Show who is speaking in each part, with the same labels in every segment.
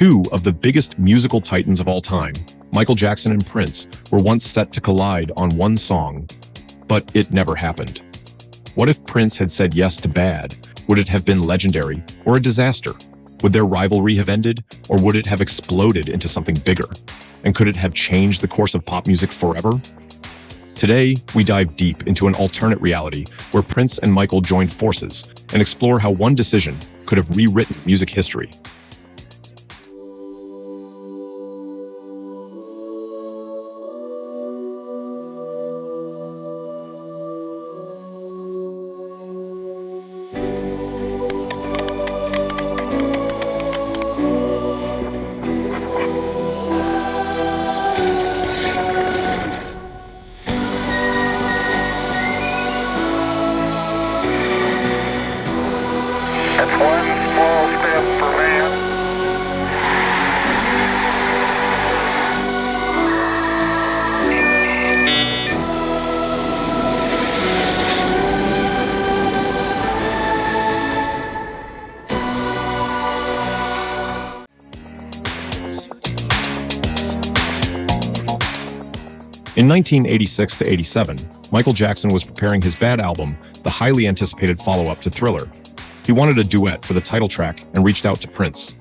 Speaker 1: Two of the biggest musical titans of all time, Michael Jackson and Prince, were once set to collide on one song, but it never happened. What if Prince had said yes to Bad? Would it have been legendary or a disaster? Would their rivalry have ended, or would it have exploded into something bigger? And could it have changed the course of pop music forever? Today, we dive deep into an alternate reality where Prince and Michael joined forces and explore how one decision could have rewritten music history.
Speaker 2: That's one small step for man.
Speaker 1: In 1986 to 87, Michael Jackson was preparing his Bad album, the highly anticipated follow-up to Thriller. He wanted a duet for the title track and reached out to Prince.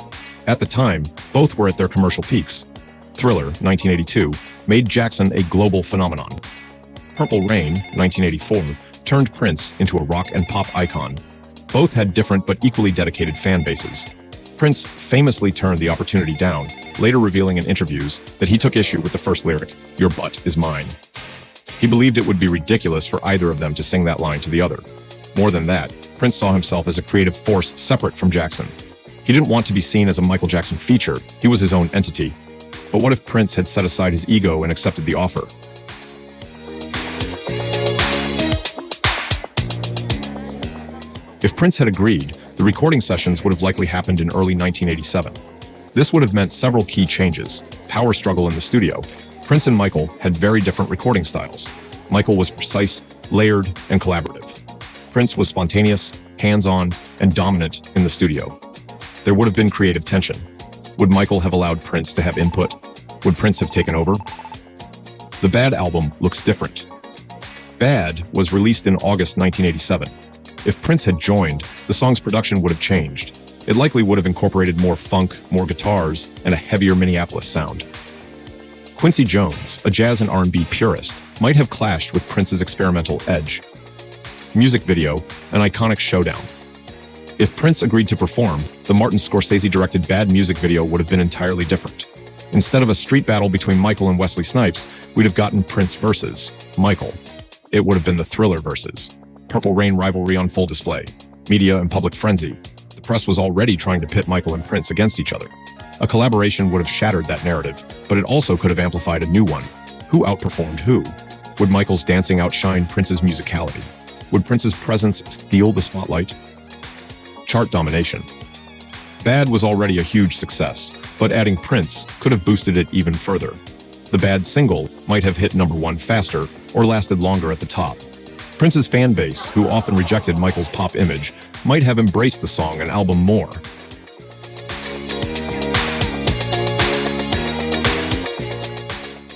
Speaker 1: At the time, both were at their commercial peaks. Thriller, 1982, made Jackson a global phenomenon. Purple Rain, 1984, turned Prince into a rock and pop icon. Both had different but equally dedicated fan bases. Prince famously turned the opportunity down, later revealing in interviews that he took issue with the first lyric, "Your butt is mine." He believed it would be ridiculous for either of them to sing that line to the other. More than that, Prince saw himself as a creative force separate from Jackson. He didn't want to be seen as a Michael Jackson feature, he was his own entity. But what if Prince had set aside his ego and accepted the offer? If Prince had agreed, the recording sessions would have likely happened in early 1987. This would have meant several key changes. Power struggle in the studio. Prince and Michael had very different recording styles. Michael was precise, layered, and collaborative. Prince was spontaneous, hands-on, and dominant in the studio. There would have been creative tension. Would Michael have allowed Prince to have input? Would Prince have taken over? The Bad album looks different. Bad was released in August 1987. If Prince had joined, the song's production would have changed. It likely would have incorporated more funk, more guitars, and a heavier Minneapolis sound. Quincy Jones, a jazz and R&B purist, might have clashed with Prince's experimental edge. Music video, an iconic showdown. If Prince agreed to perform, the Martin Scorsese-directed Bad music video would have been entirely different. Instead of a street battle between Michael and Wesley Snipes, we'd have gotten Prince versus Michael. It would have been the Thriller versus Purple Rain rivalry on full display, media and public frenzy. The press was already trying to pit Michael and Prince against each other. A collaboration would have shattered that narrative, but it also could have amplified a new one. Who outperformed who? Would Michael's dancing outshine Prince's musicality? Would Prince's presence steal the spotlight? Chart domination. Bad was already a huge success, but adding Prince could have boosted it even further. The Bad single might have hit #1 faster or lasted longer at the top. Prince's fan base, who often rejected Michael's pop image, might have embraced the song and album more.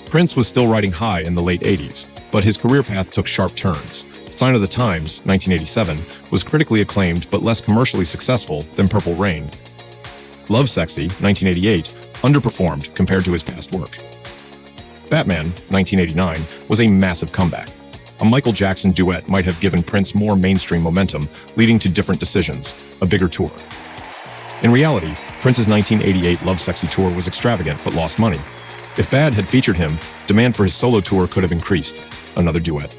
Speaker 1: Prince was still riding high in the late 80s, but his career path took sharp turns. Sign of the Times, 1987, was critically acclaimed but less commercially successful than Purple Rain. Lovesexy, 1988, underperformed compared to his past work. Batman, 1989, was a massive comeback. A Michael Jackson duet might have given Prince more mainstream momentum, leading to different decisions, a bigger tour. In reality, Prince's 1988 Lovesexy tour was extravagant but lost money. If Bad had featured him, demand for his solo tour could have increased, another duet.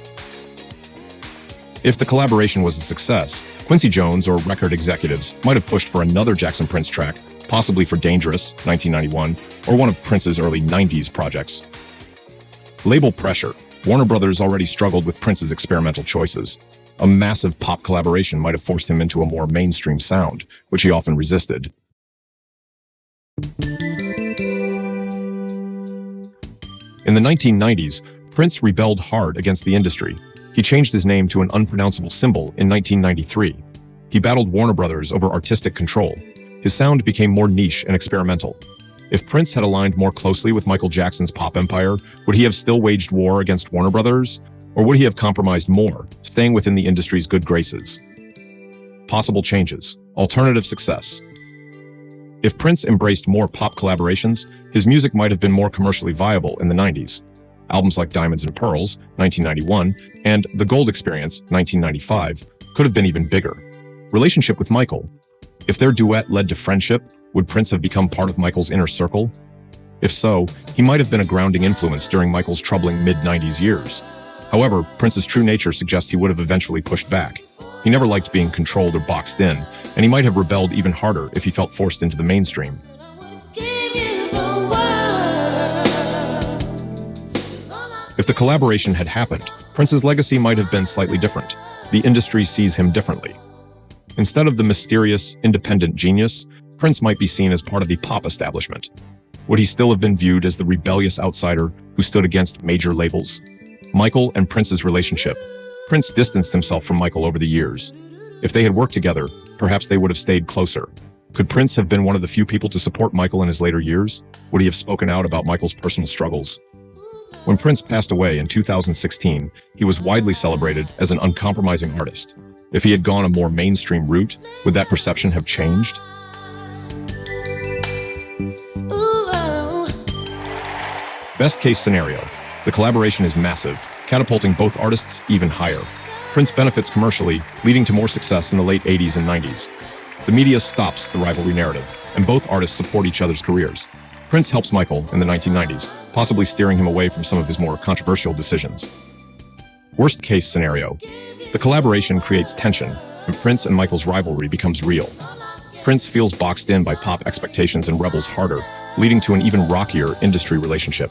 Speaker 1: If the collaboration was a success, Quincy Jones or record executives might have pushed for another Jackson-Prince track, possibly for Dangerous, 1991, or one of Prince's early 90s projects. Label pressure. Warner Brothers already struggled with Prince's experimental choices. A massive pop collaboration might have forced him into a more mainstream sound, which he often resisted. In the 1990s, Prince rebelled hard against the industry. He changed his name to an unpronounceable symbol in 1993. He battled Warner Brothers over artistic control. His sound became more niche and experimental. If Prince had aligned more closely with Michael Jackson's pop empire, would he have still waged war against Warner Brothers? Or would he have compromised more, staying within the industry's good graces? Possible changes. Alternative success. If Prince embraced more pop collaborations, his music might have been more commercially viable in the 90s. Albums like Diamonds and Pearls, 1991, and The Gold Experience, 1995, could have been even bigger. Relationship with Michael. If their duet led to friendship, would Prince have become part of Michael's inner circle? If so, he might have been a grounding influence during Michael's troubling mid-90s years. However, Prince's true nature suggests he would have eventually pushed back. He never liked being controlled or boxed in, and he might have rebelled even harder if he felt forced into the mainstream. If the collaboration had happened, Prince's legacy might have been slightly different. The industry sees him differently. Instead of the mysterious, independent genius, Prince might be seen as part of the pop establishment. Would he still have been viewed as the rebellious outsider who stood against major labels? Michael and Prince's relationship. Prince distanced himself from Michael over the years. If they had worked together, perhaps they would have stayed closer. Could Prince have been one of the few people to support Michael in his later years? Would he have spoken out about Michael's personal struggles? When Prince passed away in 2016, he was widely celebrated as an uncompromising artist. If he had gone a more mainstream route, would that perception have changed? Best case scenario. The collaboration is massive, catapulting both artists even higher. Prince benefits commercially, leading to more success in the late 80s and 90s. The media stops the rivalry narrative, and both artists support each other's careers. Prince helps Michael in the 1990s, possibly steering him away from some of his more controversial decisions. Worst case scenario. The collaboration creates tension, and Prince and Michael's rivalry becomes real. Prince feels boxed in by pop expectations and rebels harder, leading to an even rockier industry relationship.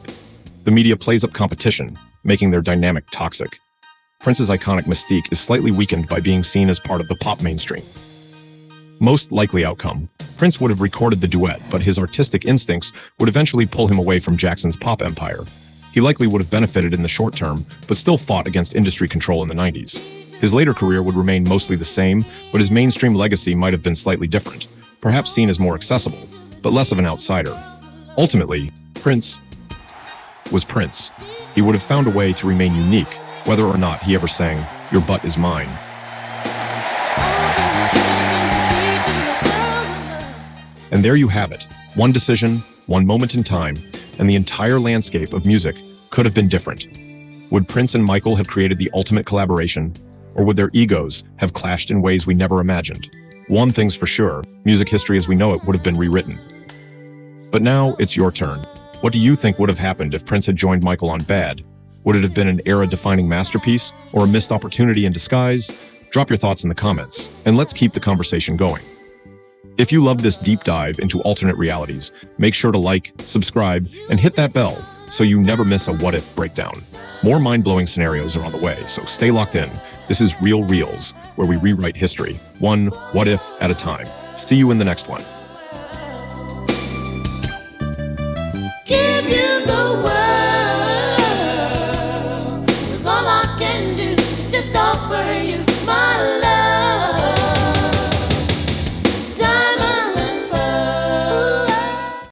Speaker 1: The media plays up competition, making their dynamic toxic. Prince's iconic mystique is slightly weakened by being seen as part of the pop mainstream. Most likely outcome. Prince would have recorded the duet, but his artistic instincts would eventually pull him away from Jackson's pop empire. He likely would have benefited in the short term, but still fought against industry control in the 90s. His later career would remain mostly the same, but his mainstream legacy might have been slightly different, perhaps seen as more accessible, but less of an outsider. Ultimately, Prince was Prince. He would have found a way to remain unique, whether or not he ever sang, "Your butt is mine." And there you have it. One decision, one moment in time, and the entire landscape of music could have been different. Would Prince and Michael have created the ultimate collaboration, or would their egos have clashed in ways we never imagined? One thing's for sure, music history as we know it would have been rewritten. But now it's your turn. What do you think would have happened if Prince had joined Michael on Bad? Would it have been an era-defining masterpiece, or a missed opportunity in disguise? Drop your thoughts in the comments, and let's keep the conversation going. If you love this deep dive into alternate realities, make sure to like, subscribe, and hit that bell so you never miss a what-if breakdown. More mind-blowing scenarios are on the way, so stay locked in. This is Real Reels, where we rewrite history, one what-if at a time. See you in the next one.
Speaker 3: Give you